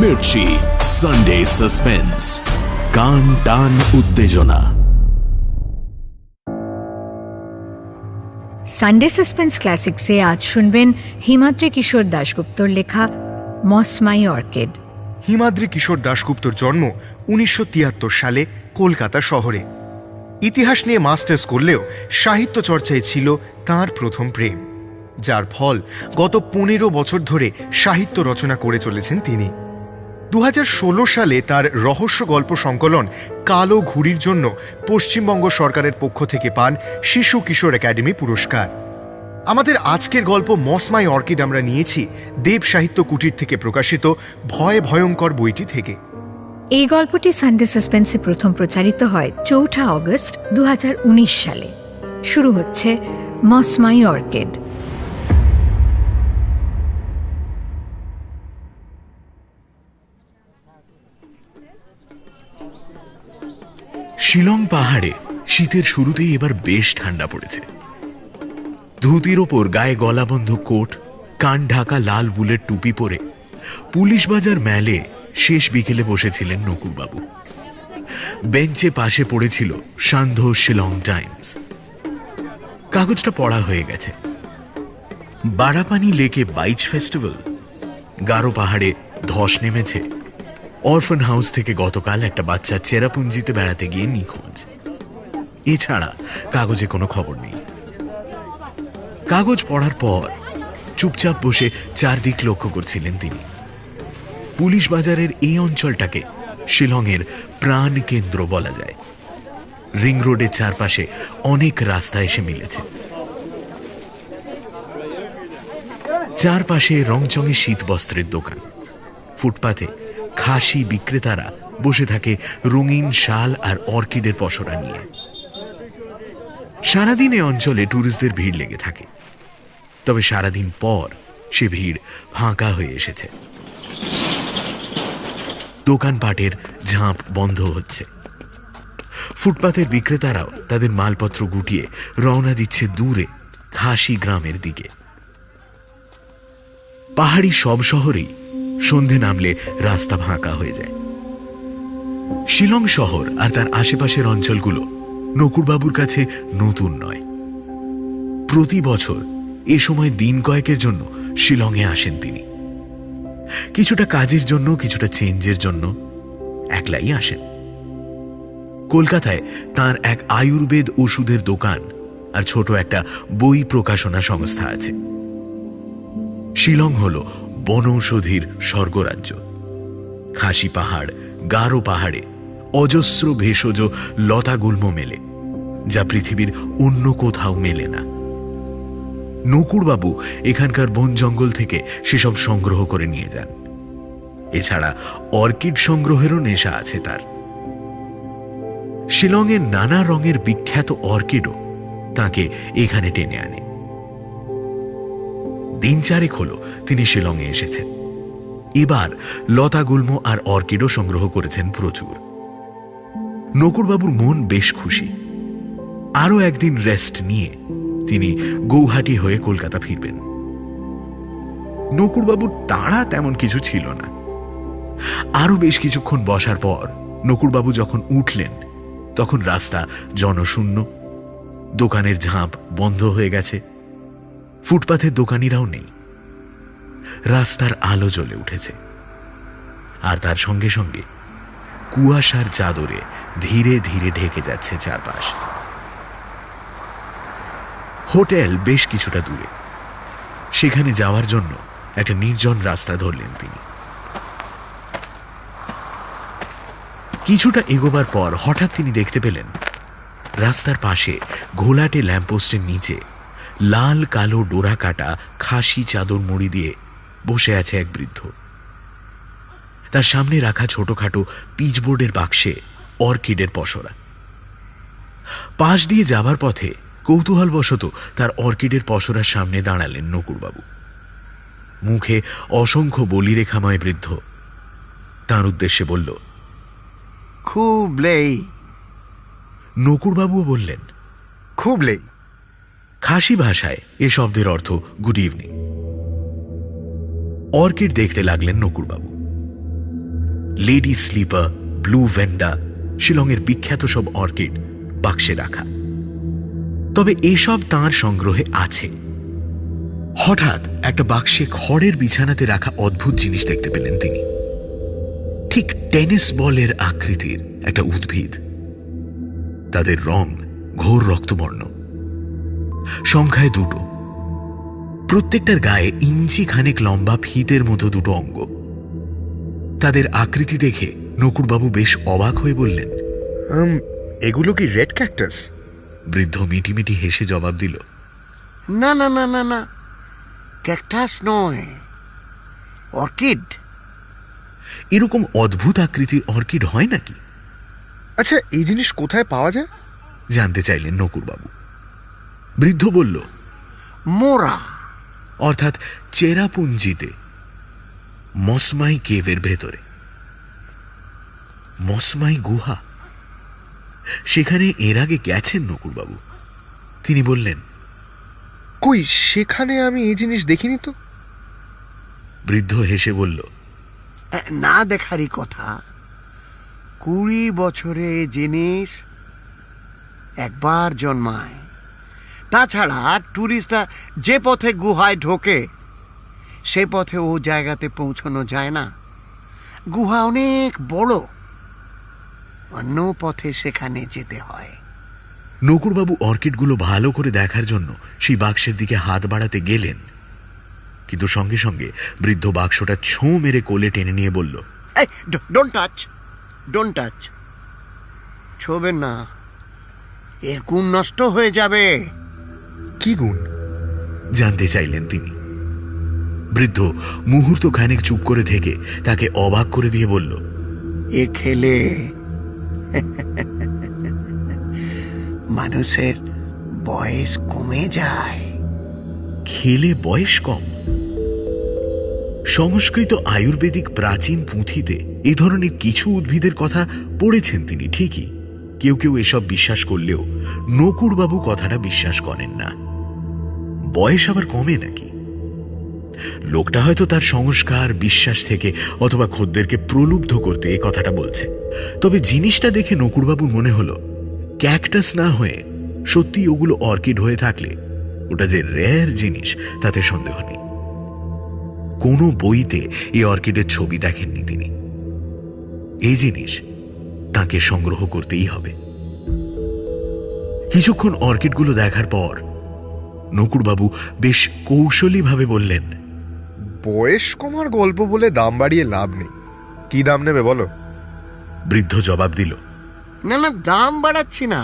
Mirchi Sunday suspense, কান টান উত্তেজনা। সানডে সাসপেন্স ক্লাসিক্সে আজ শুনবেন হিমাদ্রি কিশোর দাশগুপ্তর লেখা মস মাই অর্কিড। হিমাদ্রি কিশোর দাশগুপ্তর জন্ম 1973 সালে কলকাতা শহরে। ইতিহাস নিয়ে মাস্টার্স করলেও সাহিত্য চর্চায় ছিল তাঁর প্রথম প্রেম, যার ফল গত 15 বছর ধরে সাহিত্য রচনা করে চলেছেন তিনি। 2016 সালে তার রহস্য গল্প সংকলন কালো ঘুড়ির জন্য পশ্চিমবঙ্গ সরকারের পক্ষ থেকে পান শিশু কিশোর একাডেমি পুরস্কার। আমাদের আজকের গল্প মস মাই অর্কিড আমরা নিয়েছি দেব সাহিত্য কুটির থেকে প্রকাশিত ভয় ভয়ঙ্কর বইটি থেকে। এই গল্পটি সানডে সাসপেন্সে প্রথম প্রচারিত হয় 4 অগস্ট 2019 সালে। শুরু হচ্ছে মস মাই অর্কিড। শিলং পাহাড়ে শীতের শুরুতেই এবার বেশ ঠান্ডা পড়েছে। ধুতির ওপর গায়ে গলাবন্ধ কোট, কান ঢাকা লাল বুলের টুপি পরে পুলিশ বাজার ম্যালে শেষ বিকেলে বসেছিলেন নকুরবাবু। বেঞ্চে পাশে পড়েছিল সান্ধ্য শিলং টাইমস। কাগজটা পড়া হয়ে গেছে। বারাপানি লেকে বাইচ ফেস্টিভ্যাল, গারো পাহাড়ে ধস নেমেছে, অরফান হাউস থেকে গতকাল একটা বাচ্চা চেরাপুঞ্জিতে বেড়াতে গিয়ে নিখোঁজ। এছাড়া কাগজে কোনো খবর নেই। কাগজ পড়ার পর চুপচাপ বসে চারদিক লক্ষ্য করছিলেন তিনি। পুলিশ বাজারের এই অঞ্চলটাকে শিলংয়ের প্রাণ কেন্দ্র বলা যায়। রিং রোডের চারপাশে অনেক রাস্তা এসে মিলেছে। চারপাশে রংচঙে শীত বস্ত্রের দোকান। ফুটপাতে খাসি বিক্রেতারা বসে থাকে রঙিন শাল আর অর্কিডের পসরা নিয়ে। সারাদিন এ অঞ্চলে ট্যুরিস্টদের ভিড় লেগে থাকে, তবে সারাদিন পর সে ভিড় ফাঁকা হয়ে এসেছে। দোকানপাটের ঝাঁপ বন্ধ হচ্ছে। ফুটপাতের বিক্রেতারাও তাদের মালপত্র গুটিয়ে রওনা দিচ্ছে দূরে খাসি গ্রামের দিকে। পাহাড়ি সব শহরেই সন্ধে নামলে রাস্তা ফাঁকা হয়ে যায়। শিলং শহর আর তার আশেপাশের অঞ্চলগুলো নকুরবাবুর কাছে নতুন নয়। প্রতি বছর এ সময় দিন কয়েকের জন্য শিলংয়ে আসেন তিনি। কিছুটা কাজের জন্য, কিছুটা চেঞ্জের জন্য, একলাই আসেন। কলকাতায় তার এক আয়ুর্বেদ ওষুধের দোকান আর ছোট একটা বই প্রকাশনা সংস্থা আছে। শিলং হল বনৌষধির স্বর্গরাজ্য। খাসি পাহাড়, গারো পাহাড়ে অজস্র ভেষজ লতাগুল্ম মেলে, যা পৃথিবীর অন্য কোথাও মেলে না। নকুরবাবু এখানকার বন জঙ্গল থেকে সেসব সংগ্রহ করে নিয়ে যান। এছাড়া অর্কিড সংগ্রহেরও নেশা আছে তার। শিলংয়ের নানা রঙের বিখ্যাত অর্কিডও তাকে এখানে টেনে আনে। দিন চারেক হল তিনি শিলংয়ে এসেছেন। এবার লতাগুল্ম আর অর্কিডও সংগ্রহ করেছেন প্রচুর। নকুরবাবুর মন বেশ খুশি। আরও একদিন রেস্ট নিয়ে তিনি গৌহাটি হয়ে কলকাতা ফিরবেন। নকুরবাবুর তাড়া তেমন কিছু ছিল না। আরও বেশ কিছুক্ষণ বসার পর নকুরবাবু যখন উঠলেন, তখন রাস্তা জনশূন্য। দোকানের ঝাঁপ বন্ধ হয়ে গেছে। ফুটপাথের দোকানিরাও নেই। রাস্তার আলো জ্বলে উঠেছে, আর তার সঙ্গে সঙ্গে কুয়াশার চাদরে ধীরে ধীরে ঢেকে যাচ্ছে চারপাশ। হোটেল বেশ কিছুটা দূরে। সেখানে যাওয়ার জন্য একটা নির্জন রাস্তা ধরলেন তিনি। কিছুটা এগোবার পর হঠাৎ তিনি দেখতে পেলেন রাস্তার পাশে ঘোলাটে ল্যাম্পপোস্টের নিচে লাল কালো ডোরা কাটা খাসি চাদর মুড়ি দিয়ে বসে আছে এক বৃদ্ধ। তার সামনে রাখা ছোটখাটো পিচবোর্ডের বাক্সে অর্কিডের পসরা। পাশ দিয়ে যাবার পথে কৌতূহলবশত তার অর্কিডের পসরার সামনে দাঁড়ালেন নকুরবাবু। মুখে অসংখ্য বলিরেখাময় বৃদ্ধ তাঁর উদ্দেশ্যে বলল, খুব লেই। নকুরবাবুও বললেন, খুব লেই। খাসি ভাষায় এ শব্দের অর্থ গুড ইভিনিং। অর্কিড দেখতে লাগলেন নকুরবাবু। লেডি স্লিপার, ব্লু ভেন্ডা, শিলংয়ের বিখ্যাত সব অর্কিড বাক্সে রাখা। তবে এসব তাঁর সংগ্রহে আছে। হঠাৎ একটা বাক্সে খড়ের বিছানাতে রাখা অদ্ভুত জিনিস দেখতে পেলেন তিনি। ঠিক টেনিস বলের আকৃতির একটা উদ্ভিদ। তাদের রং ঘোর রক্তবর্ণ, সংখ্যায় দুটো। প্রত্যেকটার গায়ে ইঞ্চি খানেক লম্বা ফিতের মতো দুটো অঙ্গ। তাদের আকৃতি দেখে নকুড়বাবু বেশ অবাক হয়ে বললেন, এগুলো কি রেড ক্যাকটাস? বৃদ্ধ মিটিমিটি হেসে জবাব দিল, না না না না না, ক্যাকটাস নয়, অর্কিড। এরকম অদ্ভুত আকৃতির অর্কিড হয় নাকি? আচ্ছা, এই জিনিস কোথায় পাওয়া যায় জানতে চাইলেন নকুড়বাবু। বৃদ্ধ বলল, মোরা, অর্থাৎ চেরাপুঞ্জিতে মসমাই কেভের ভেতরে। মসমাই গুহা, সেখানে এর আগে গেছেন নকুড়বাবু। তিনি বললেন, কই, সেখানে আমি এই জিনিস দেখিনি তো। বৃদ্ধ হেসে বলল, না দেখারই কথা। 20 বছরে এ জিনিস একবার জন্মায়। তাছাড়া টুরিস্টরা যে পথে গুহায় ঢোকে সে পথে ও জায়গাতে পৌঁছানো যায় না। গুহা অনেক বড়, অন্য পথে সেখানে যেতে হয়। নকুড়বাবু অর্কিডগুলো ভালো করে দেখার জন্য সেই বাক্সের দিকে হাত বাড়াতে গেলেন, কিন্তু সঙ্গে সঙ্গে বৃদ্ধ বাক্সটা ছোঁ মেরে কোলে টেনে নিয়ে বলল, ডোন্ট টাচ, ডোন্ট টাচ। ছোবেন না, এর গুণ নষ্ট হয়ে যাবে। কি গুণ জানতে চাইলেন তিনি। বৃদ্ধ মুহূর্ত খানেক চুপ করে থেকে তাকে অবাক করে দিয়ে বলল, এ খেলে মানুষের বয়স কমে যায়। খেলে বয়স কম? সংস্কৃত আয়ুর্বেদিক প্রাচীন পুঁথিতে এ ধরনের কিছু উদ্ভিদের কথা পড়েছেন তিনি ঠিকই। কেউ কেউ এসব বিশ্বাস করলেও নকুড়বাবু কথাটা বিশ্বাস করেন না। বয়স আবার কমে নাকি? লোকটা হয়তো তার সংস্কার, বিশ্বাস থেকে অথবা খদ্দেরকে প্রলুব্ধ করতে এই কথাটা বলছে। তবে জিনিসটা দেখে নকুড়বাবুর মনে হলো, ক্যাকটাস না হয়ে সত্যি ওগুলো অর্কিড হয়ে থাকলে ওটা যে রেয়ার জিনিস তাতে সন্দেহ নেই। কোনো বইতে এই অর্কিডের ছবি দেখেননি তিনি। এই জিনিস তাকে সংগ্রহ করতেই হবে। কিছুক্ষণ অর্কিডগুলো দেখার পর নকুড়বাবু বেশ কৌশলীভাবে বললেন, বয়স কমার গল্প বলে দাম বাড়িয়ে লাভ নেই। কি দাম নেবে বলো? বৃদ্ধ জবাব দিল, না না, দাম বাড়াচ্ছি না।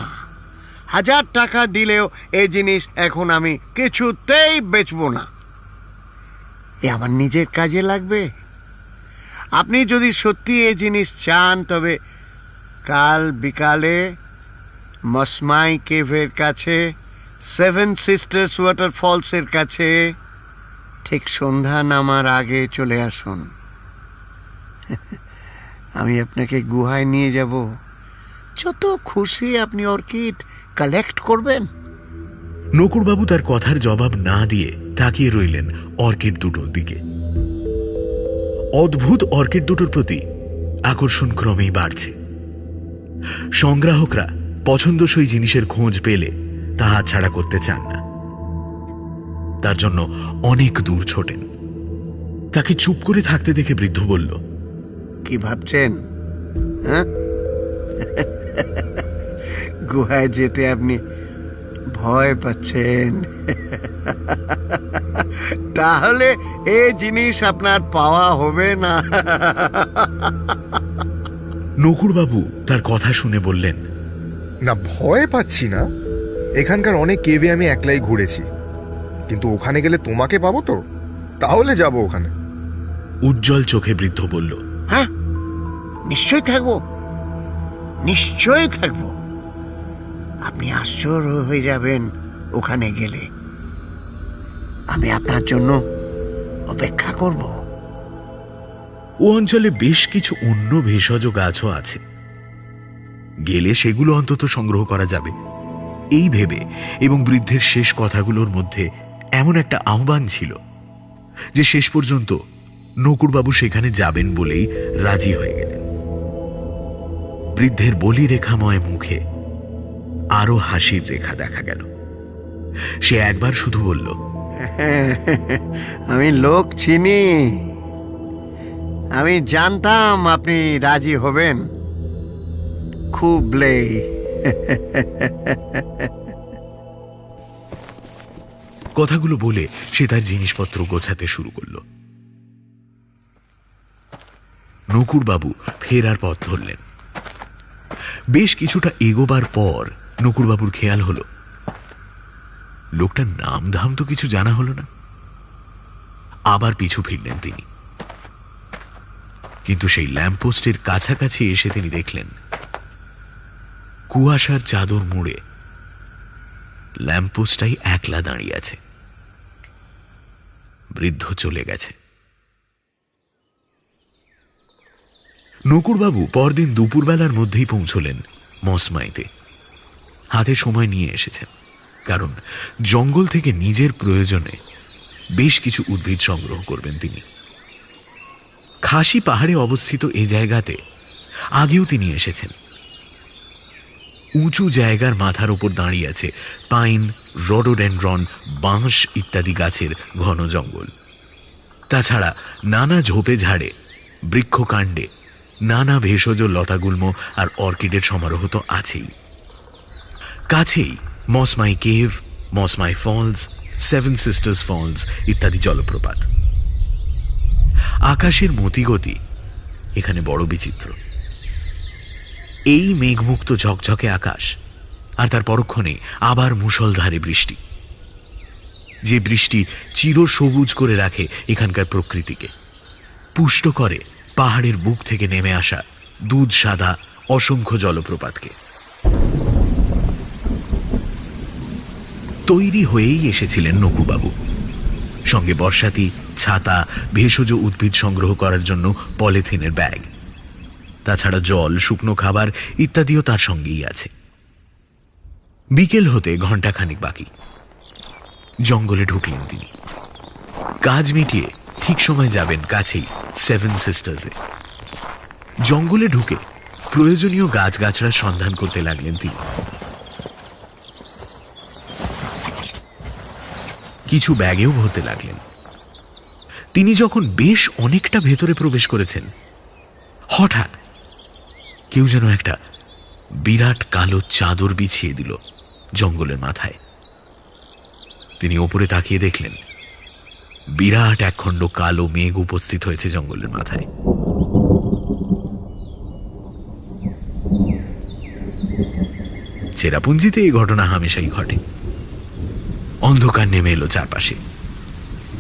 1000 টাকা দিলেও এই জিনিস এখন আমি কিছুতেই বেচবো না। এ আমার নিজের কাজে লাগবে। আপনি যদি সত্যি এই জিনিস চান তবে কাল বিকালে মসমাই কেভের কাছে, 7 সিস্টার্স ওয়াটারফলসের কাছে ঠিক সন্ধ্যা নামার আগে চলে আসুন। আমি আপনাকে গুহায় নিয়ে যাব। যত খুশি আপনি অর্কিড কালেক্ট করবেন। নকুড়বাবু তার কথার জবাব না দিয়ে তাকিয়ে রইলেন অর্কিড দুটোর দিকে। অদ্ভুত অর্কিড দুটোর প্রতি আকর্ষণ ক্রমেই বাড়ছে। সংগ্রাহকরা পছন্দসই জিনিসের খোঁজ পেলে তা হাতছাড়া করতে চান না। তার জন্য অনেক দূর ছোটেন। তাকে চুপ করে থাকতে দেখে বৃদ্ধ বলল, কি ভাবছেন? হ্যাঁ, গুহায় যেতে আপনি ভয় পাচ্ছেন? তাহলে এই জিনিস আপনার পাওয়া হবে না। নকুড়বাবু তার কথা শুনে বললেন, না, ভয় পাচ্ছি না। এখানকার অনেক কেভে আমি একলাই ঘুরেছি, কিন্তু ওখানে গেলে তোমাকে পাবো তো, তাহলে যাব ওখানে। উজ্জ্বল চোখে বৃদ্ধ বলল, হ্যাঁ, নিশ্চয়ই থাকবো, নিশ্চয়ই থাকবো। আপনি আশ্চর্য হয়ে যাবেন ওখানে গেলে। আমি আপনার জন্য অপেক্ষা করব। ও অঞ্চলে বেশ কিছু অন্য ভেষজ গাছও আছে, গেলে সেগুলো অন্তত সংগ্রহ করা যাবে এই ভেবে। এবং বৃদ্ধের শেষ কথাগুলোর মধ্যে এমন একটা আহ্বান ছিল যে শেষ পর্যন্ত নকুড়বাবু সেখানে যাবেন বলেই রাজি হয়ে গেলেন। বৃদ্ধের বলি রেখাময় মুখে আরো হাসির রেখা দেখা গেল। সে একবার শুধু বলল, আমি লোক চিনি, আমি জানতাম আপনি রাজি হবেন। খুবলেই। কথাগুলো বলে সে তার জিনিসপত্র গোছাতে শুরু করল। নকুড়বাবু ফেরার পথ ধরলেন। বেশ কিছুটা এগোবার পর নকুড়বাবুর খেয়াল হলো, লোকটার নাম ধাম তো কিছু জানা হলো না। আবার পিছু ফিরলেন তিনি, কিন্তু সেই ল্যাম্পপোস্টের কাছাকাছি এসে তিনি দেখলেন কুয়াশার চাদর মুড়ে ল্যাম্পপোস্টটাই একলা দাঁড়িয়ে আছে। বৃদ্ধ চলে গেছে। নকুড়বাবু পরদিন দুপুরবেলার মধ্যেই পৌঁছলেন মসমাইতে। হাতে সময় নিয়ে এসেছেন, কারণ জঙ্গল থেকে নিজের প্রয়োজনে বেশ কিছু উদ্ভিদ সংগ্রহ করবেন তিনি। খাসি পাহাড়ে অবস্থিত এই জায়গাতে আগেও তিনি এসেছেন। উঁচু জায়গার মাথার উপর দাঁড়িয়ে আছে পাইন, রডোডেনড্রন, বাঁশ ইত্যাদি গাছের ঘন জঙ্গল। তাছাড়া নানা ঝোপে ঝাড়ে, বৃক্ষকাণ্ডে নানা ভেষজ লতাগুল্ম আর অর্কিডের সমারোহ তো আছেই। কাছেই Mawsmai cave, Mawsmai falls, Seven Sisters falls ইত্যাদি জলপ্রপাত। আকাশের মতিগতি এখানে বড় বিচিত্র। এই মেঘমুক্ত ঝকঝকে আকাশ, আর তার পরক্ষণে আবার মুষলধারে বৃষ্টি, যে বৃষ্টি চিরসবুজ করে রাখে এখানকার প্রকৃতিকে, পুষ্ট করে পাহাড়ের বুক থেকে নেমে আসা দুধ সাদা অসংখ্য জলপ্রপাতকে। তৈরি হয়েই এসেছিলেন নকুড়বাবু, সঙ্গে বর্ষাতি, ছাতা, ভেষজ উদ্ভিদ সংগ্রহ করার জন্য পলিথিনের ব্যাগ, তাছাড়া জল, শুকনো খাবার ইত্যাদিও তার সঙ্গেই আছে। বিকেল হতে ঘণ্টাখানিক বাকি। জঙ্গলে ঢুকলেন তিনি। কাজ মিটিয়ে ঠিক সময় যাবেন কাছেই সেভেন সিস্টার্সে। জঙ্গলে ঢুকে প্রয়োজনীয় গাছগাছড়ার সন্ধান করতে লাগলেন তিনি। কিছু ব্যাগেও ভরতে লাগলেন। তিনি যখন বেশ অনেকটা ভেতরে প্রবেশ করেছেন, হঠাৎ কেউ যেন একটা বিরাট কালো চাদর বিছিয়ে দিল জঙ্গলের মাথায়। তিনি ওপরে তাকিয়ে দেখলেন বিরাট একখণ্ড কালো মেঘ উপস্থিত হয়েছে জঙ্গলের মাথায়। চেরাপুঞ্জিতে এই ঘটনা হামেশাই ঘটে। অন্ধকার নেমে এলো চারপাশে,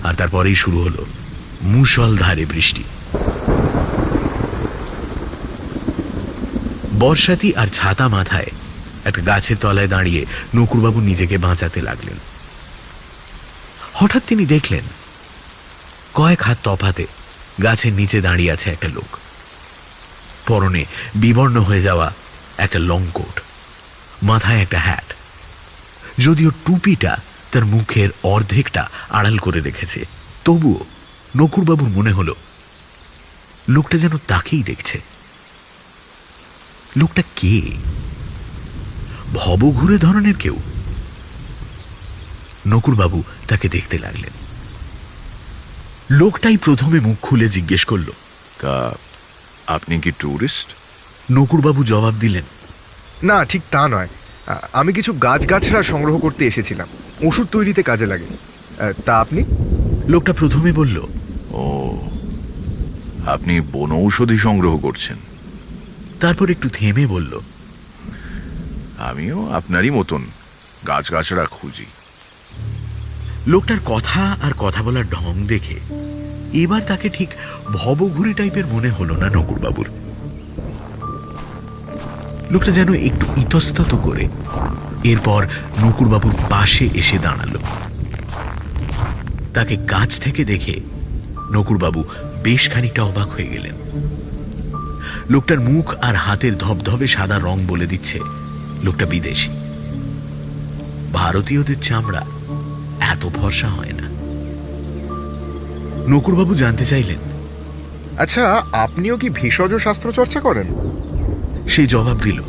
আর তারপরেই শুরু হলো মুষলধারে বৃষ্টি। বর্ষাতি আর ছাতা মাথায় একটা গাছের তলায় দাঁড়িয়ে নকুড়বাবু নিজেকে বাঁচাতে লাগলেন। হঠাৎ তিনি দেখলেন কয়েক হাত তফাতে গাছের নিচে দাঁড়িয়ে আছে একটা লোক। পরনে বিবর্ণ হয়ে যাওয়া একটা লং কোট, মাথায় একটা হ্যাট, যদিও টুপিটা তার মুখের অর্ধেকটা আড়াল করে রেখেছে, তবুও নকুড়বাবুর মনে হলো লোকটা যেন তাকেই দেখছে। লোকটা কে? ভবঘুরে ধরনের কেউ? নকুড়বাবু তাকে দেখতে লাগলেন। লোকটাই প্রথমে মুখ খুলে জিজ্ঞেস করল, তা আপনি কি ট্যুরিস্ট? নকুড়বাবু জবাব দিলেন, না, ঠিক তা নয়। আমি কিছু গাছগাছড়া সংগ্রহ করতে এসেছিলাম, ওষুধ তৈরিতে কাজে লাগে। তা আপনি? লোকটা প্রথমে বলল, ও, আপনি বনৌষধি সংগ্রহ করছেন? তারপর একটু থেমে বলল, আমিও আপনারই মতন গাছগাছড়া খুঁজি। লোকটার কথা আর কথা বলার ঢং দেখে এবার তাকে ঠিক ভবঘুরে টাইপের মনে হলো না নকুড়বাবুর। লোকটা যেন একটু ইতস্তত করে এরপর নকুড়বাবুর পাশে এসে দাঁড়ালো। তাকে কাছ থেকে দেখে নকুড়বাবু বেশ খানিকটা অবাক হয়ে গেলেন। লোকটার মুখ আর হাতের ধবধবে সাদা রং বলে দিচ্ছে লোকটা বিদেশি। ভারতীয়দের চামড়া এত ফর্সা হয় না। নকুড়বাবু জানতে চাইলেন, আচ্ছা, আপনিও কি ভেষজ শাস্ত্র চর্চা করেন? সে জবাব দিল,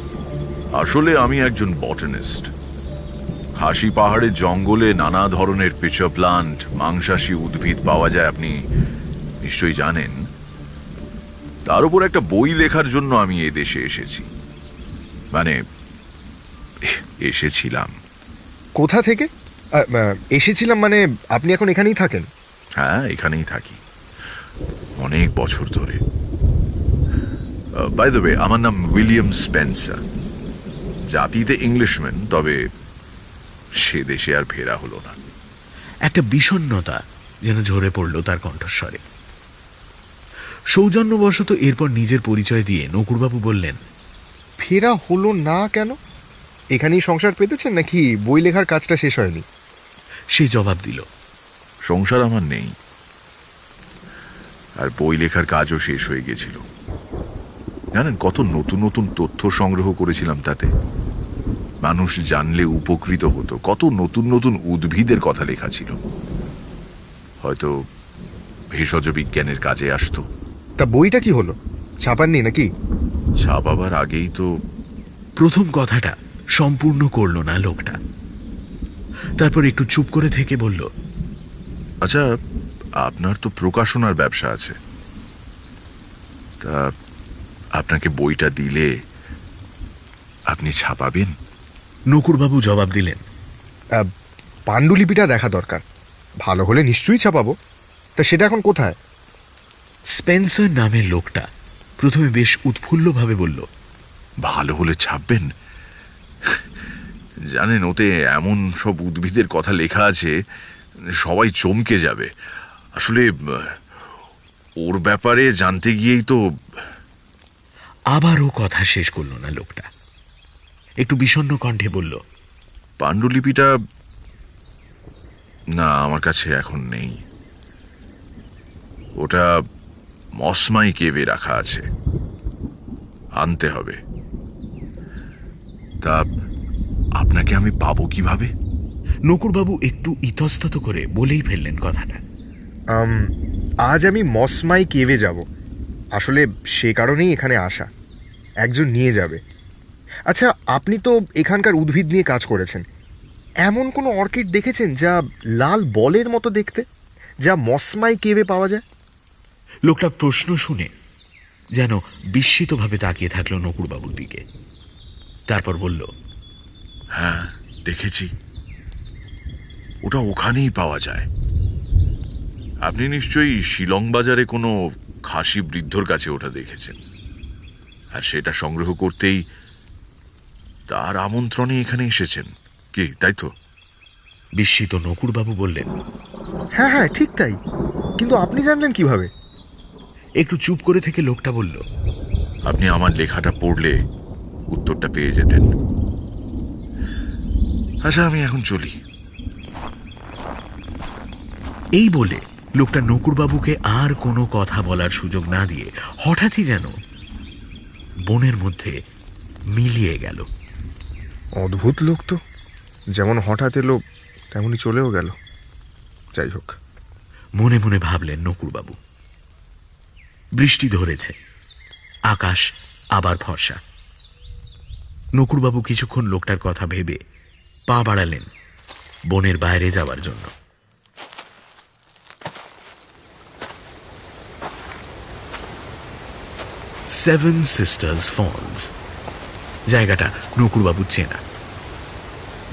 আসলে আমি একজন বটানিস্ট। খাসি পাহাড়ের জঙ্গলে নানা ধরনের পিচার প্লান্ট, মাংসাশী উদ্ভিদ পাওয়া যায়, আপনি নিশ্চয়ই জানেন। তার উপর একটা বই লেখার জন্য আমি এ দেশে এসেছি, মানে এসেছিলাম। কোথা থেকে এসেছিলাম? মানে আপনি এখন এখানেই থাকেন? হ্যাঁ, এখানেই থাকি অনেক বছর ধরে। বাই দ্য ওয়ে, আমার নাম উইলিয়াম স্পেন্সার। জাতিতে ইংলিশম্যান, তবে সে দেশে আর ফেরা হলো না। একটা বিষণ্ণতা যেন ঝরে পড়ল তার কণ্ঠস্বরে। সৌজন্যবশত এরপর নিজের পরিচয় দিয়ে নকুড়বাবু বললেন, ফেরা হলো না কেন? এখানেই সংসার পেতেছেন নাকি বই লেখার কাজটা শেষ হয়নি? সে জবাব দিল, সংসার আমার নেই, আর বই লেখার কাজও শেষ হয়ে গেছিল। জানেন, কত নতুন নতুন তথ্য সংগ্রহ করেছিলাম তাতে। মানুষ জানলে উপকৃত হতো। কত নতুন নতুন উদ্ভিদের কথা লেখা ছিল, হয়তো ভেষজ বিজ্ঞানের কাজে আসতো। তা বইটা কি হলো? ছাপাননি নাকি? ছাপাবার আগেই তো। প্রথম কথাটা সম্পূর্ণ করল না লোকটা। তারপর একটু চুপ করে থেকে বলল, আচ্ছা, আপনার তো প্রকাশনার ব্যবসা আছে, তা আপনাকে বইটা দিলে আপনি ছাপাবেন? নকুড়বাবু জবাব দিলেন, পাণ্ডুলিপিটা দেখা দরকার, ভালো হলে নিশ্চয়ই ছাপাবো। তা সেটা এখন কোথায়? স্পেন্সার নামের লোকটা প্রথমে বেশ উৎফুল্লভাবে বলল, ভালো হলে ছাপবেন? জানেন, ওতে এমন সব উদ্ভিদের কথা লেখা আছে সবাই চমকে যাবে। আসলে ওর ব্যাপারে জানতে গিয়েই তো। আবারও কথা শেষ করল না লোকটা। একটু বিষণ্ণ কণ্ঠে বলল, পাণ্ডুলিপিটা না, আমার কাছে এখন নেই। ওটা মসমাই কেভে রাখা আছে, আনতে হবে। তা আপনাকে আমি পাবো কিভাবে? নকুড়বাবু একটু ইতস্তত করে বলেই ফেললেন কথাটা। আজ আমি মসমাই কেভে যাব, আসলে সে কারণেই এখানে আসা। একজন নিয়ে যাবে। আচ্ছা, আপনি তো এখানকার উদ্ভিদ নিয়ে কাজ করেছেন, এমন কোনো অর্কিড দেখেছেন যা লাল বলের মতো দেখতে, যা মসমাই কেভে পাওয়া যায়? লোকটা প্রশ্ন শুনে যেন বিস্মিতভাবে তাকিয়ে থাকলো নকুড়বাবুর দিকে। তারপর বলল, হ্যাঁ, দেখেছি। ওটা ওখানেই পাওয়া যায়। আপনি নিশ্চয়ই শিলং বাজারে কোনো খাসি বৃদ্ধর কাছে ওটা দেখেছেন, আর সেটা সংগ্রহ করতেই তার আমন্ত্রণে এখানে এসেছেন, কি তাই তো? বিস্মিত নকুড়বাবু বললেন, হ্যাঁ হ্যাঁ, ঠিক তাই। কিন্তু আপনি জানলেন কিভাবে? একটু চুপ করে থেকে লোকটা বলল, আপনি আমার লেখাটা পড়লে উত্তরটা পেয়ে যেতেন। আচ্ছা, আমি এখন চলি। এই বলে লোকটা নকুড়বাবুকে আর কোনো কথা বলার সুযোগ না দিয়ে হঠাৎই যেন বনের মধ্যে মিলিয়ে গেল। অদ্ভুত লোক তো, যেমন হঠাৎ এলো তেমনই চলেও গেল। যাই হোক, মনে মনে ভাবলেন নকুড়বাবু। বৃষ্টি ধরেছে, আকাশ আবার ফর্সা। নকুড়বাবু কিছুক্ষণ লোকটার কথা ভেবে পা বাড়ালেন বনের বাইরে যাওয়ার জন্য। সেভেন সিস্টার্স ফলস জায়গাটা নকুড়বাবুর চেনা।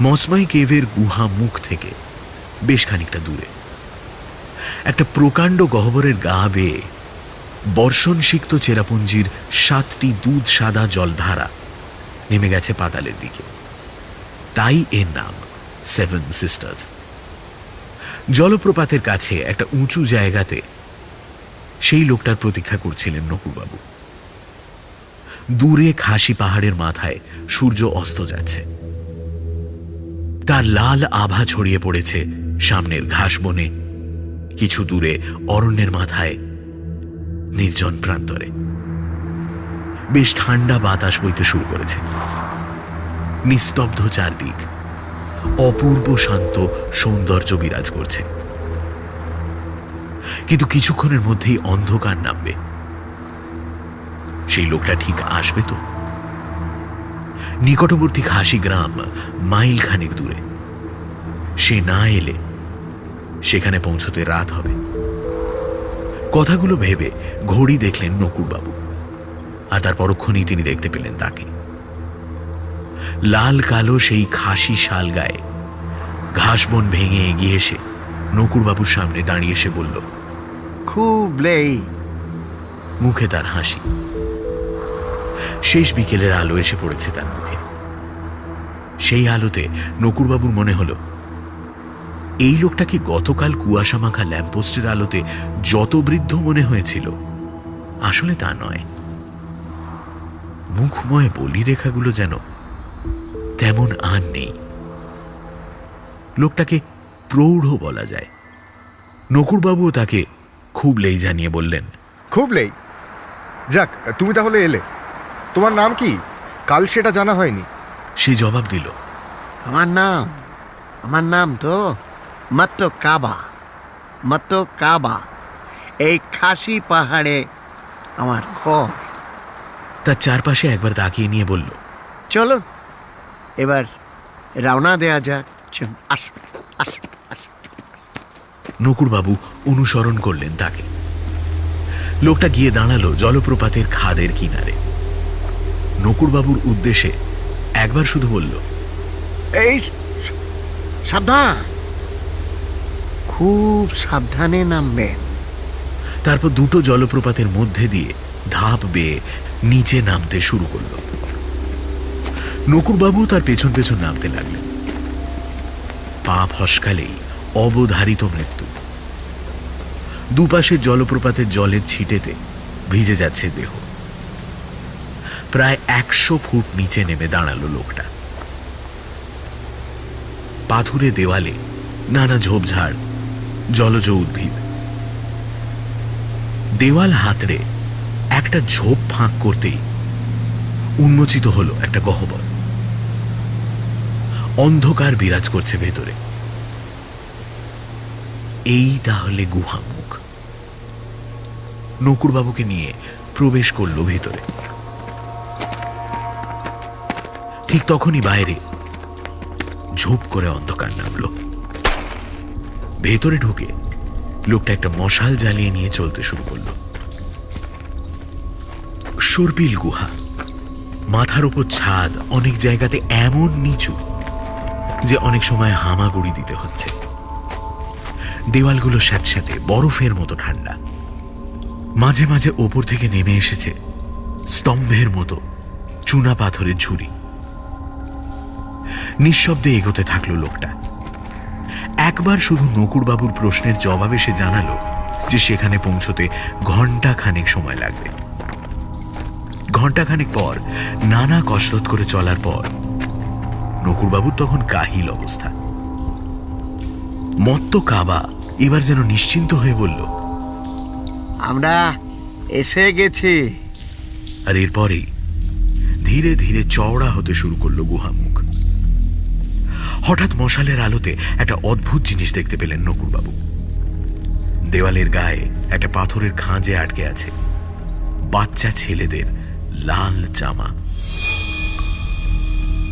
মসমাই কেভের গুহা মুখ থেকে বেশ খানিকটা দূরে। একটা প্রকাণ্ড গহ্বরের গা বেয়ে বর্ষণ সিক্ত চেরাপুঞ্জির 7টি দুধ সাদা জলধারা নেমে গেছে পাতালের দিকে, তাই এর নাম সেভেন সিস্টার্স। জলপ্রপাতের কাছে একটা উঁচু জায়গাতে সেই লোকটার প্রতীক্ষা করছিলেন নকুড়বাবু। দূরে খাসি পাহাড়ের মাথায় সূর্য অস্ত যাচ্ছে, তার লাল আভা ছড়িয়ে পড়েছে সামনের ঘাস বনে, কিছু দূরে অরণ্যের মাথায় নির্জন প্রান্তরে। বেশ ঠান্ডা বাতাস বইতে শুরু করেছে। নিস্তব্ধ চারদিক, অপূর্ব শান্ত সৌন্দর্য বিরাজ করছে। কিন্তু কিছুক্ষণের মধ্যেই অন্ধকার নামবে। সেই লোকটা ঠিক আসবে তো? নিকটবর্তী খাসি গ্রাম মাইল খানেক দূরে। সে না এলে সেখানে পৌঁছতে রাত হবে। কথাগুলো ভেবে ঘড়ি দেখলেন নকুড়বাবু, আর তার পরক্ষণেই তিনি দেখতে পেলেন তাকে। লাল কালো সেই খাসি শাল গায়ে ঘাসবন ভেঙে এগিয়ে এসে নকুড়বাবুর সামনে দাঁড়িয়ে এসে বলল, খুব লেই। মুখে তার হাসি। শেষ বিকেলের আলো এসে পড়েছে তার মুখে। সেই আলোতে নকুড়বাবুর মনে হলো, এই লোকটাকে গতকাল কুয়াশা মাখা ল্যাম্পপোস্টের আলোতে যত বৃদ্ধ মনে হয়েছিল, আসলে তা নয়। মুখময় বলি রেখাগুলো যেন তেমন আর নেই। লোকটাকে প্রৌঢ় বলা যায়। নকুড়বাবুও তাকে খুব লেই জানিয়ে বললেন, খুব লেই? যাক, তুমি তাহলে এলে। তোমার নাম কি? কাল সেটা জানা হয়নি। সে জবাব দিল, আমার নাম তো মত্তো কাবা। এই খাসি পাহাড়ে আমার ঘর। তার চারপাশে একবার তাকিয়ে নিয়ে বলল, চলো এবার রওনা দেয়া যাক। আসো। নকুড়বাবু অনুসরণ করলেন তাকে। লোকটা গিয়ে দাঁড়ালো জলপ্রপাতের খাদের কিনারে। নকুড়বাবুর উদ্দেশ্যে একবার শুধু বলল, এই সাবধান, খুব সাবধানে নামবেন। তারপর দুটো জলপ্রপাতের মধ্যে দিয়ে ধাপ বেয়ে নিচে নামতে শুরু করল। নকুড়বাবু তার পেছন পেছন নামতে লাগলেন। পা ফসকালেই অবধারিত মৃত্যু। দুপাশের জলপ্রপাতের জলের ছিটেতে ভিজে যাচ্ছে দেহ। প্রায় 100 ফুট নিচে নেমে দাঁড়ালো লোকটা। পাথুরে দেওয়ালে নানা ঝোপঝাড়, জলজ উদ্ভিদ। দেওয়াল হাতড়ে একটা ঝোপ ফাঁক করতেই উন্মোচিত হলো একটা গহ্বর। অন্ধকার বিরাজ করছে ভেতরে। এই তাহলে গুহামুখ। নকুড়বাবুকে নিয়ে প্রবেশ করল ভেতরে। ঠিক তখনই বাইরে ঝোপ করে অন্ধকার নামল। ভেতরে ঢুকে লোকটা একটা মশাল জ্বালিয়ে নিয়ে চলতে শুরু করল। সর্পিল গুহা। মাথার উপর ছাদ, অনেক জায়গাতে এমন নিচু যে অনেক সময় হামাগুড়ি দিতে হচ্ছে। দেওয়ালগুলো স্যাঁতস্যাঁতে, বরফের মতো ঠান্ডা। মাঝে মাঝে ওপর থেকে নেমে এসেছে স্তম্ভের মতো চুনা পাথরের ঝুড়ি। নিঃশব্দে এগোতে থাকলো লোকটা। একবার শুধু নকুড়বাবুর প্রশ্নের জবাবে সে জানালো যে সেখানে পৌঁছতে ঘন্টা খানেক সময় লাগবে। ঘন্টাখানেক পর নানা কসরত করে চলার পর নকুড়বাবুর তখন কাহিল অবস্থা। মত্ত কাবা এবার যেন নিশ্চিন্ত হয়ে বলল, আমরা এসে গেছি। আর এরপরেই ধীরে ধীরে চওড়া হতে শুরু করলো গুহামুখ। হঠাৎ মশালের আলোতে একটা অদ্ভুত জিনিস দেখতে পেলেন নকুড়বাবু। দেওয়ালের গায়ে একটা পাথরের খাঁজে আটকে আছে বাচ্চা ছেলেদের লাল জামা।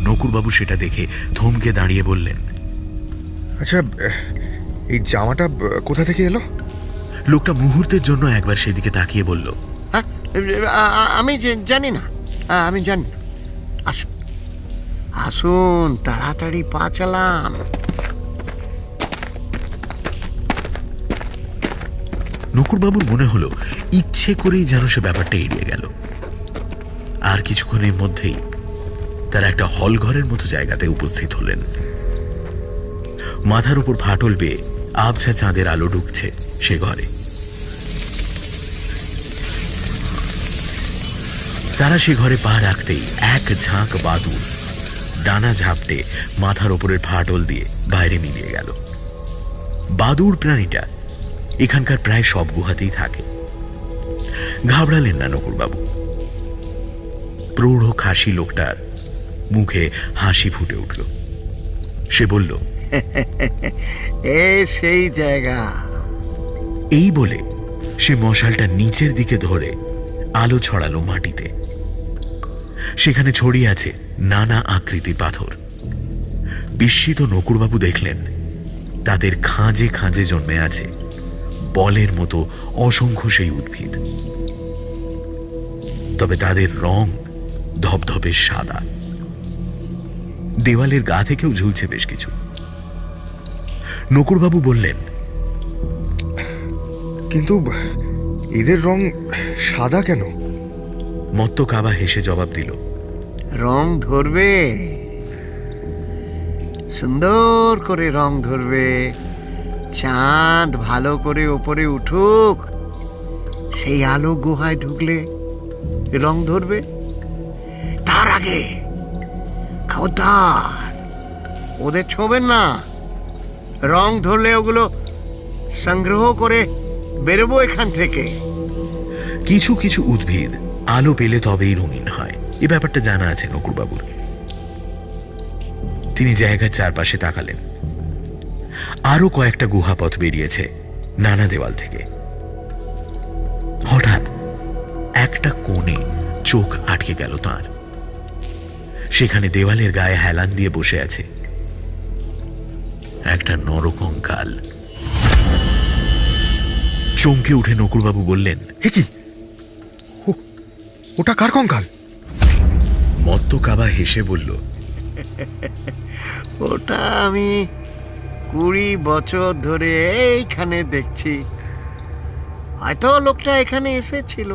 নকুড়বাবু সেটা দেখে থমকে দাঁড়িয়ে বললেন, আচ্ছা, এই জামাটা কোথা থেকে এলো? লোকটা মুহূর্তের জন্য একবার সেদিকে তাকিয়ে বলল, আমি জানি না। আসুন, তাড়াতাড়ি পা চালান। নকুড়বাবুর মনে হলো ইচ্ছে করেই যেন সে ব্যাপারটা এড়িয়ে গেল। আর কিছুক্ষণের মধ্যেই তারা একটা হল ঘরের মতো জায়গাতে উপস্থিত হলেন। মাথার উপর ফাটল বেয়ে আবছা চাঁদের আলো ঢুকছে সে ঘরে। তারা সে ঘরে পা রাখতেই এক ঝাঁক বাদুড় ডানা ঝাপটে মাথার ওপরের ফাটল দিয়ে বাইরে মিলিয়ে গেল। বাদুড় প্রাণীটা এখানকার প্রায় সব গুহাতেই থাকে। ঘাবড়ালেন না নকুড়বাবু। প্রৌঢ় খাসি লোকটার মুখে হাসি ফুটে উঠল। সে বলল, সেই জায়গা। এই বলে সে মশালটা নিচের দিকে ধরে আলো ছড়ালো মাটিতে। সেখানে ছড়িয়ে আছে নানা আকৃতির পাথর। বিস্মিত নকুড়বাবু দেখলেন তাদের খাঁজে খাঁজে জন্মে আছে বলের মতো অসংখ্য সেই উদ্ভিদ। তবে তাদের রং ধবধবে সাদা। দেওয়ালের গা থেকেও ঝুলছে বেশ কিছু। নকুড়বাবু বললেন, কিন্তু এদের রং সাদা কেন? মত্ত কাবা হেসে জবাব দিল, রং ধরবে, সুন্দর করে রং ধরবে। চাঁদ ভালো করে ওপরে উঠুক, সেই আলো গুহায় ঢুকলে রং ধরবে। তার আগে খবরদার ওদের ছোবেন না। রং ধরলে ওগুলো সংগ্রহ করে বেরোবো এখান থেকে। কিছু কিছু উদ্ভিদ আলো পেলে তবেই রঙিন হয়, এ ব্যাপারটা জানা আছে নকুড়বাবুর। তিনি জায়গার চারপাশে তাকালেন। আরো কয়েকটা গুহাপথ বেরিয়েছে নানা দেওয়াল থেকে। হঠাৎ একটা কোণে চোখ আটকে গেল তাঁর। সেখানে দেওয়ালের গায়ে হেলান দিয়ে বসে আছে একটা নরকঙ্কাল। চমকে উঠে নকুড়বাবু বললেন, হে কি, ওটা কার কঙ্কাল? মত্ত কাবা হেসে বলল, ওটা আমি 20 বছর ধরে এইখানে দেখছি। হয়তো লোকটা এখানে এসেছিল,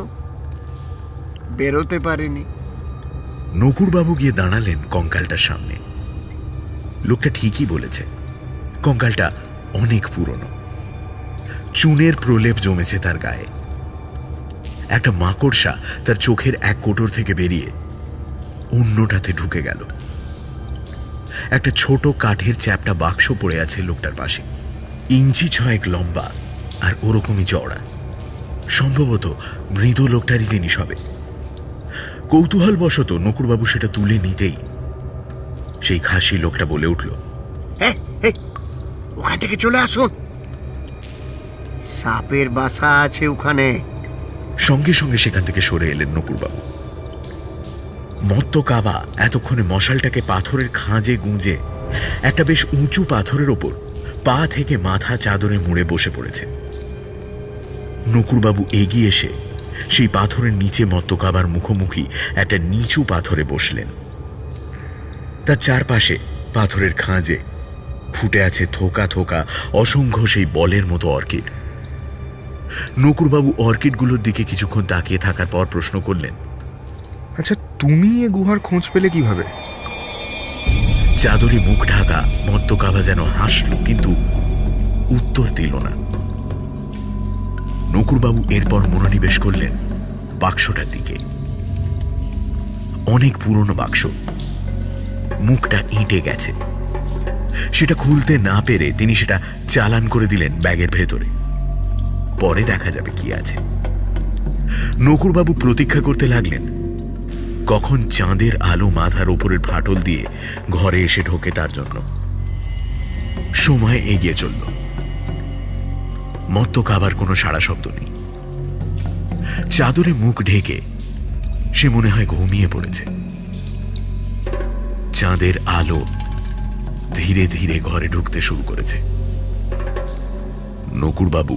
বেরোতে পারেনি। নকুড়বাবু গিয়ে দাঁড়ালেন কঙ্কালটার সামনে। লোকটা ঠিকই বলেছে, কঙ্কালটা অনেক পুরনো। চুনের প্রলেপ জমেছে তার গায়ে। একটা মাকড়সা তার চোখের এক কোটর থেকে বেরিয়ে অন্যটাতে ঢুকে গেল। একটা ছোট কাঠের চ্যাপ্টা বাক্স পড়ে আছে লোকটার পাশে, 6 ইঞ্চি লম্বা আর ওরকমই চওড়া। সম্ভবত মৃত লোকটারই জিনিস হবে। কৌতূহলবশত নকুড়বাবু সেটা তুলে নিতেই সেই খাসি লোকটা বলে উঠল, ওখান থেকে চলে আসুন, সাপের বাসা আছে ওখানে। সঙ্গে সঙ্গে সেখান থেকে সরে এলেন নকুড়বাবু। মত্ত কাবা এতক্ষণে মশালটাকে পাথরের খাঁজে গুঁজে একটা বেশ উঁচু পাথরের ওপর পা থেকে মাথা চাদরে মুড়ে বসে পড়েছে। নকুড়বাবু এগিয়ে এসে সেই পাথরের নিচে মত্ত কাবার মুখোমুখি একটা নিচু পাথরে বসলেন। তার চারপাশে পাথরের খাঁজে ফুটে আছে থোকা থোকা অসংখ্য সেই বলের মতো অর্কিড। নকুড়বাবু অর্কিডগুলোর দিকে কিছুক্ষণ তাকিয়ে থাকার পর প্রশ্ন করলেন, আচ্ছা, তুমি এ গুহার খোঁজ পেলে কিভাবে? চাদরে মুখ ঢাকা মত্ত কাবা যেন হাসল, কিন্তু উত্তর দিল না। নকুড়বাবু এরপর মনোনিবেশ করলেন বাক্সটার দিকে। অনেক পুরনো বাক্স, মুখটা ইঁটে গেছে। সেটা খুলতে না পেরে তিনি সেটা চালান করে দিলেন ব্যাগের ভেতরে। পরে দেখা যাবে কি আছে। নকুড়বাবু প্রতীক্ষা করতে লাগলেন কখন চাঁদের আলো মাথার ওপরের ফাটল দিয়ে ঘরে এসে ঢোকে তার জন্য। সময় এগিয়ে চলল। মত্ত কাবার কোনো সাড়া শব্দ নেই। চাদরে মুখ ঢেকে সে মনে হয় ঘুমিয়ে পড়েছে। চাঁদের আলো ধীরে ধীরে ঘরে ঢুকতে শুরু করেছে। নকুড়বাবু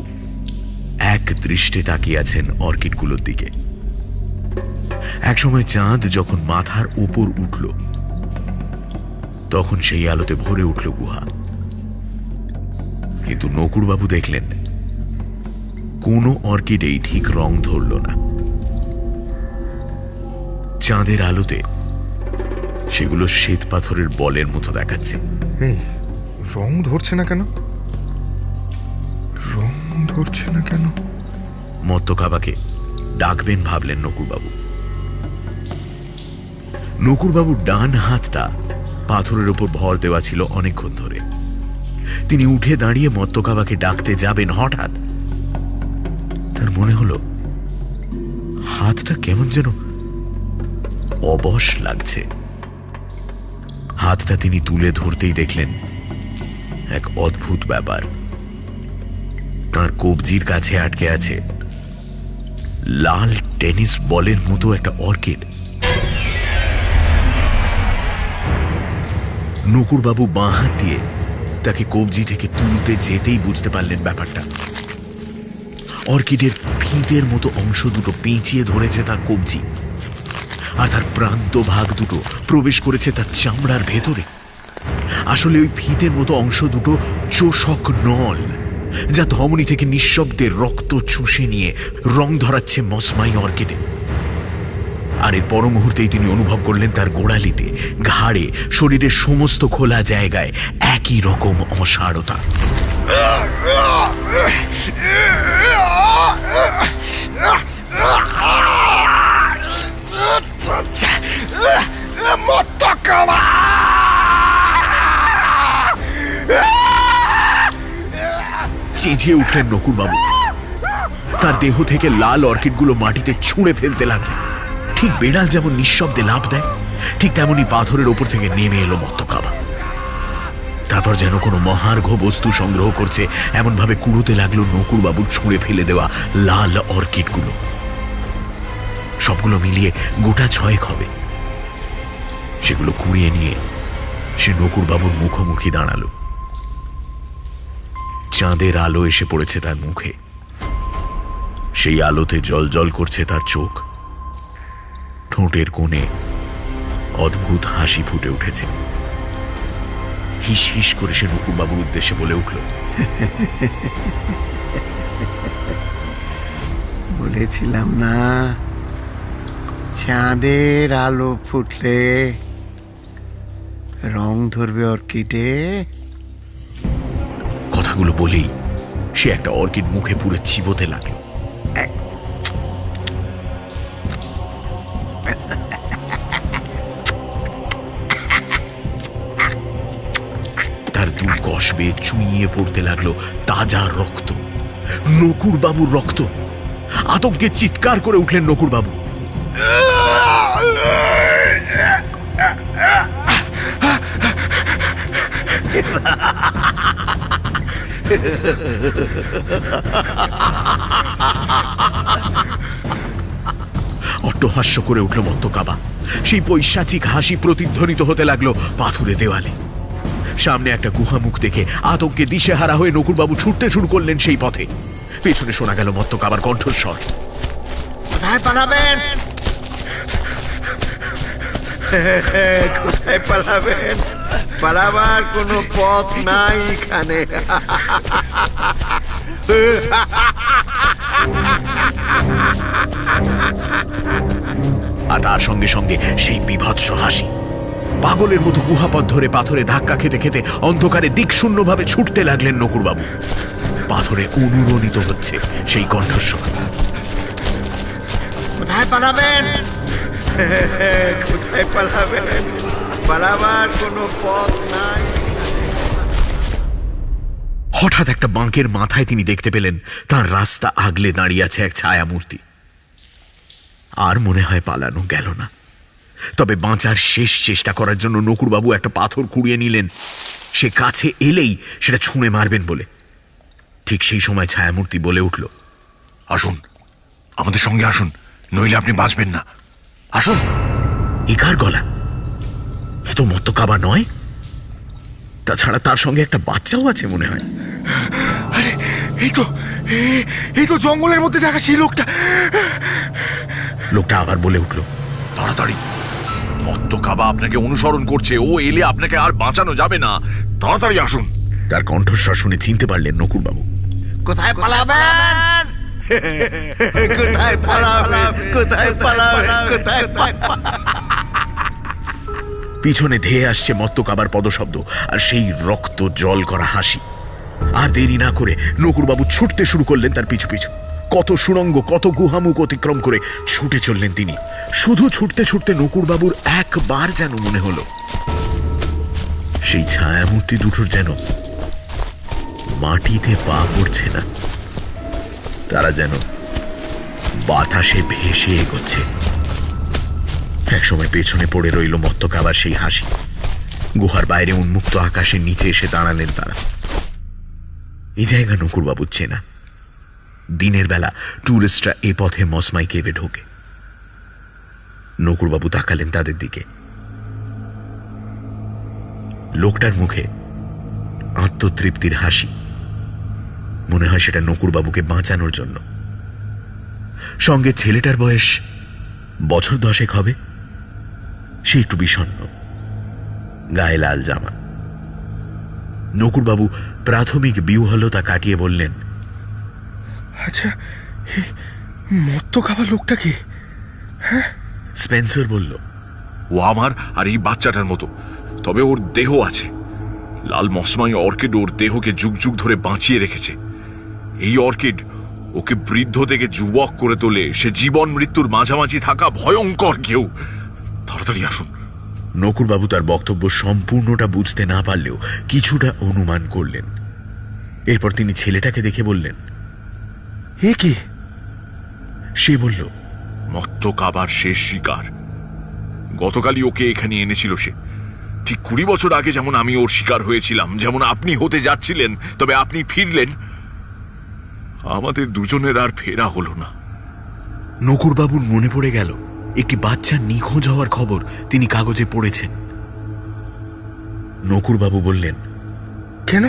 এক দৃষ্টে তাকিয়ে আছেন অর্কিডগুলোর দিকে। একসময় চাঁদ যখন মাথার উপর উঠল, তখন সেই আলোতে ভরে উঠল গুহা। কিন্তু নকুড়বাবু দেখলেন কোনো অর্কিডেই ঠিক রং ধরল না। চাঁদের আলোতে সেগুলো শ্বেত পাথরের বলের মতো দেখাচ্ছে। রং ধরছে না কেন? রং ধরছে না কেন? মত্ত কাবাকে ডাকবেন ভাবলেন নকুড়বাবু। নকুড়বাবুর ডান হাতটা পাথরের ওপর ভর দেওয়া ছিল অনেকক্ষণ ধরে। তিনি উঠে দাঁড়িয়ে মত্ত কাবাকে ডাকতে যাবেন, হঠাৎ তার মনে হলো হাতটা কেমন যেন অবশ লাগছে। হাতটা তিনি তুলে ধরতেই দেখলেন এক অদ্ভুত ব্যাপার। তার কবজির কাছে আটকে আছে লাল টেনিস বলের মতো একটা অর্কিড। নকুরবাবু বাঁ হাত দিয়ে তাকে কবজি থেকে তুলতে যেতেই বুঝতে পারলেন ব্যাপারটা। অর্কিডের ফিতের মতো অংশ দুটো পেঁচিয়ে ধরেছে তার কবজি, আর তার প্রান্ত ভাগ দুটো প্রবেশ করেছে তার চামড়ার ভেতরে। আসলে ওই ফিতের মতো অংশ দুটো চোষক নল, যা ধমনী থেকে নিঃশব্দে রক্ত চুষে নিয়ে রং ধরাচ্ছে মসমাই অর্কিডে। আর এর পর মুহূর্তেই তিনি অনুভব করলেন তার গোড়ালিতে, ঘাড়ে, শরীরের সমস্ত খোলা জায়গায় একই রকম অসাড়তা। চেঁচিয়ে উঠলেন নকুরবাবু। তার দেহ থেকে লাল অর্কিডগুলো মাটিতে ছুঁড়ে ফেলতে লাগলেন। ঠিক বেড়াল যেমন নিঃশব্দে লাফ দেয়, ঠিক তেমনি পাথরের ওপর থেকে নেমে এলো মত্তকাবা। তারপর যেন কোনো মহার্ঘ বস্তু সংগ্রহ করছে এমনভাবে কুড়োতে লাগলো নকুরবাবুর ছুঁড়ে ফেলে দেওয়া লাল অর্কিডগুলো। সবগুলো মিলিয়ে গোটা 6 হবে। সেগুলো কুড়িয়ে নিয়ে সে নকুরবাবুর মুখোমুখি দাঁড়ালো। চাঁদের আলো এসে পড়েছে তার মুখে। সেই আলোতে জল করছে তার চোখ। ঠোঁটের কোণে অদ্ভুত হাসি ফুটে উঠেছে। হিস হিস করে সে নকুরবাবুর উদ্দেশ্যে বলে উঠল, বলেছিলাম না, চাঁদের আলো ফুটলে রং ধরবে অর্কিডে। কথাগুলো বলেই সে একটা অর্কিড মুখে পুরো চিবোতে লাগলো। তার দু কষ বেয়ে চুইয়ে পড়তে লাগলো তাজা রক্ত, নকুরবাবুর রক্ত। আতঙ্কে চিৎকার করে উঠলেন নকুরবাবু। অট্টহাস্য করে উঠল মত্তকাবা। সেই পৈশাচিক হাসি প্রতিধ্বনিত হতে লাগলো পাথুরে দেওয়ালে। সামনে একটা গুহামুখ দেখে আতঙ্কে দিশেহারা হয়ে নকুরবাবু ছুটতে শুরু করলেন সেই পথে। পেছনে শোনা গেল মত্তকাবার কণ্ঠস্বর, কোথায় পালাবেন? কোথায় পালাবেন? পালাবার কোনো পথ নাই এখানে। আর তার সঙ্গে সঙ্গে সেই বিভৎস হাসি। পাগলের মতো গুহাপথ ধরে পাথরে ধাক্কা খেতে খেতে অন্ধকারে দিকশূন্যভাবে ছুটতে লাগলেন নকুরবাবু। পাথরে অনুরণিত হচ্ছে সেই কণ্ঠস্বর, কোথায় পালাবেন? কোথায় পালাবেন? পালাবার কোনো পথ নাই। হঠাৎ একটা বাঁকের মাথায় তিনি দেখতে পেলেন তার রাস্তা আগলে দাঁড়িয়ে আছে এক ছায়ামূর্তি। আর মনে হয় পালানো গেল না। তবে বাঁচার শেষ চেষ্টা করার জন্য নকুরবাবু একটা পাথর কুড়িয়ে নিলেন, সে কাছে এলেই সেটা ছুঁড়ে মারবেন বলে। ঠিক সেই সময় ছায়ামূর্তি বলে উঠল, আসুন, আমাদের সঙ্গে আসুন, নইলে আপনি বাঁচবেন না। আসুন। একার গলা? এ তো মত্তকাবা নয়। তাছাড়া তার সঙ্গে একটা বাচ্চাও আছে মনে হয়। আরে এই তো জঙ্গলের মধ্যে দেখা সেই লোকটা। লোকটা আবার বলে উঠল, তাড়াতাড়ি, মত্তকাবা আপনাকে অনুসরণ করছে। ও এলে আপনাকে আর বাঁচানো যাবে না। তাড়াতাড়ি আসুন। তার কণ্ঠস্বর শুনে চিনতে পারলেন নকুরবাবু। কোথায় পালাবেন? কোথায় পালাবেন? কোথায় পালাবেন? কোথায়? পিছনে ধেয়ে আসছে মত্তকাবার পদশব্দ আর সেই রক্ত জল করা হাসি। আর দেরি না করে নকুরবাবু ছুটতে শুরু করলেন তার পিছু পিছু। কত সুড়ঙ্গ, কত গুহামুখ অতিক্রম করে ছুটে চললেন তিনি। শুধু ছুটতে ছুটতে নকুরবাবুর একবার যেন মনে হলো সেই ছায়ামূর্তি দুটোর যেন মাটিতে পা পড়ছে না, তারা যেন বাতাসে ভেসে এগোচ্ছে। একসময় পেছনে পড়ে রইল মত্তকাবার সেই হাসি। গুহার বাইরে উন্মুক্ত আকাশের নিচে এসে দাঁড়ালেন তারা। এই জায়গা নকুরবাবুর চেনা। দিনের বেলা টুরিস্টরা এ পথে মসমাই কেভে ঢোকে। নকুরবাবু তাকালেন তাদের দিকে। লোকটার মুখে আত্মতৃপ্তির হাসি। মনে হয় সেটা নকুরবাবুকে বাঁচানোর জন্য। সঙ্গে ছেলেটার বয়স বছর 10 হবে। সে একটু বিষণ্ণ, গায়ে লাল জামা। নকুরবাবু প্রাথমিক বিহ্বলতা কাটিয়ে বললেন, আচ্ছা, মত্ত খাবার লোকটা কি? স্পেন্সার বলল, ও আমার আর এই বাচ্চাটার মতো, তবে ওর দেহ আছে। লাল মসমাই অর্কিড ওর দেহকে যুগ যুগ ধরে বাঁচিয়ে রেখেছে। এই অর্কিড ওকে বৃদ্ধ থেকে যুবক করে তোলে। সে জীবন মৃত্যুর মাঝামাঝি থাকা ভয়ঙ্কর কেউ। তাড়াতাড়ি আসুন। নকুরবাবু তার বক্তব্য সম্পূর্ণটা বুঝতে না পারলেও কিছুটা অনুমান করলেন। এরপর তিনি ছেলেটাকে দেখে বললেন, এ কি? সে বলল, মত্ত কাবার শেষ শিকার। গতকালই ওকে এখানে এনেছিল সে। ঠিক 20 বছর আগে যেমন আমি ওর শিকার হয়েছিলাম, যেমন আপনি হতে যাচ্ছিলেন, তবে আপনি ফিরলেন। আমাদের দুজনের আর ফেরা হলো না। নকুরবাবুর মনে পড়ে গেল একটি বাচ্চার নিখোঁজ হওয়ার খবর তিনি কাগজে পড়েছেন। নকুরবাবু বললেন, কেন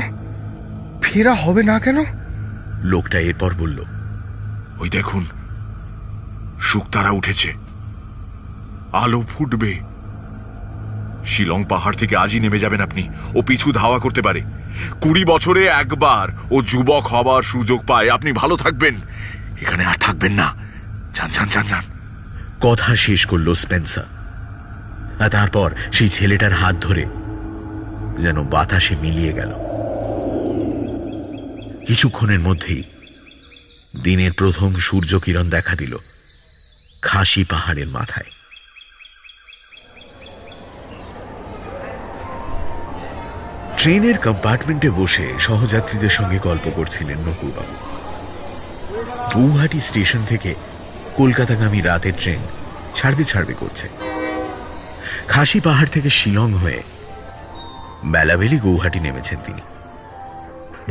ফেরা হবে না কেন? লোকটা এরপর বলল, ওই দেখুন, শুকতারা উঠেছে, আলো ফুটবে। শিলং পাহাড় থেকে আজই নেমে যাবেন আপনি। ও পিছু ধাওয়া করতে পারে। 20 বছরে একবার ও যুবক হবার সুযোগ পায়। আপনি ভালো থাকবেন, এখানে আর থাকবেন না। যান যান যান যান। কথা শেষ করল স্পেন্সার, আর তারপর সেই ছেলেটার হাত ধরে যেন বাতাসে মিলিয়ে গেল। কিছুক্ষণের মধ্যেই দিনের প্রথম সূর্যকিরণ দেখা দিল খাসি পাহাড়ের মাথায়। ট্রেনের কম্পার্টমেন্টে বসে সহযাত্রীদের সঙ্গে গল্প করছিলেন নকুরবাবু। গৌহাটি স্টেশন থেকে কলকাতাগামী রাতের ট্রেন ছাড়বে করছে। খাসি পাহাড় থেকে শিলং হয়ে বেলাবেলি গৌহাটি নেমেছেন তিনি।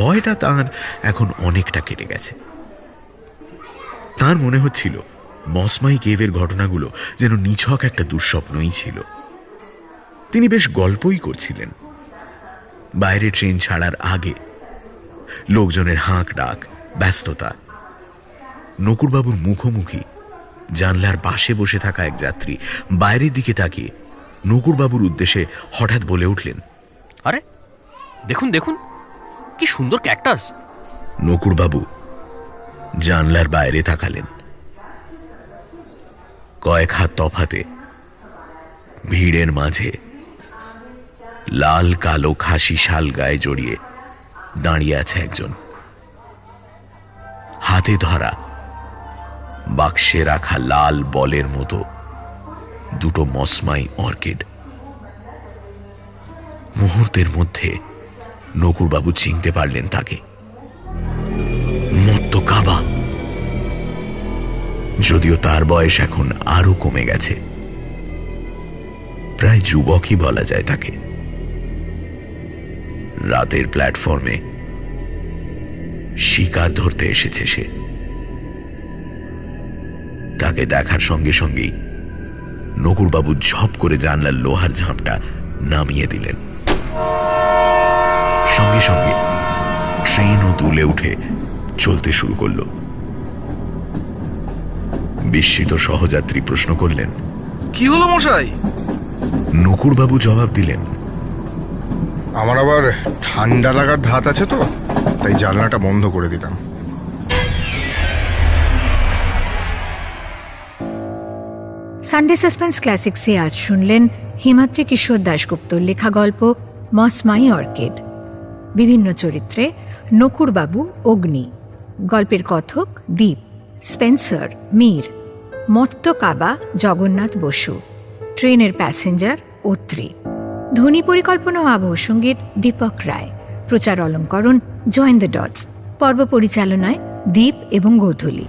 ভয়টা তাঁর এখন অনেকটা কেটে গেছে। তাঁর মনে হচ্ছিল মসমাই কেভের ঘটনাগুলো যেন নিছক একটা দুঃস্বপ্নই ছিল। তিনি বেশ গল্পই করছিলেন। বাইরে ট্রেন ছাড়ার আগে লোকজনের হাঁক ডাক, ব্যস্ততা। নকুরবাবুর মুখোমুখি জানলার পাশে বসে থাকা এক যাত্রী বাইরের দিকে তাকিয়ে নকুরবাবুর উদ্দেশ্যে হঠাৎ বলে উঠলেন, আরে দেখুন দেখুন, কি সুন্দর ক্যাকটাস। নকুরবাবু জানলার বাইরে তাকালেন। কয়েক হাত তফাতে ভিড়ের মাঝে লাল কালো খাসি শাল গায়ে জড়িয়ে দাঁড়িয়ে আছে একজন। হাতে ধরা বাক্সে রাখা লাল বলের মতো দুটো মসমাই অর্কিড। মুহূর্তের মধ্যে নকুরবাবু চিনতে পারলেন তাকে। মত্ত কাবা। যদিও তার বয়স এখন আরো কমে গেছে, প্রায় যুবকই বলা যায় তাকে। রাতের প্ল্যাটফর্মে শিকার ধরতে এসেছে সে। তাকে দেখার সঙ্গে সঙ্গেই নকুরবাবু ঝপ করে জানলার লোহার ঝাঁপটা নামিয়ে দিলেন। সঙ্গে সঙ্গে ট্রেনও তুলে উঠে চলতে শুরু করল। বিস্মিত সহযাত্রী প্রশ্ন করলেন, কি হলো মশাই? নকুরবাবু জবাব দিলেন, আমার আবার ঠান্ডা লাগার ধাত আছে তো, তাই জানলাটা বন্ধ করে দিলাম। সানডে সাসপেন্স ক্লাসিক্সে আজ শুনলেন হিমাদ্রি কিশোর দাশগুপ্তর লেখা গল্প মসমাই অর্কিড। বিভিন্ন চরিত্রে নকুরবাবু অগ্নি, গল্পের কথক দীপ, স্পেন্সার মীর, মত্ত কাবা জগন্নাথ বসু, ট্রেনের প্যাসেঞ্জার অত্রি। ধ্বনি পরিকল্পনা ও আবহ সঙ্গীত দীপক রায়। প্রচার অলঙ্করণ জয়েন দ্য ডটস। পর্ব পরিচালনায় দীপ এবং গোধূলি।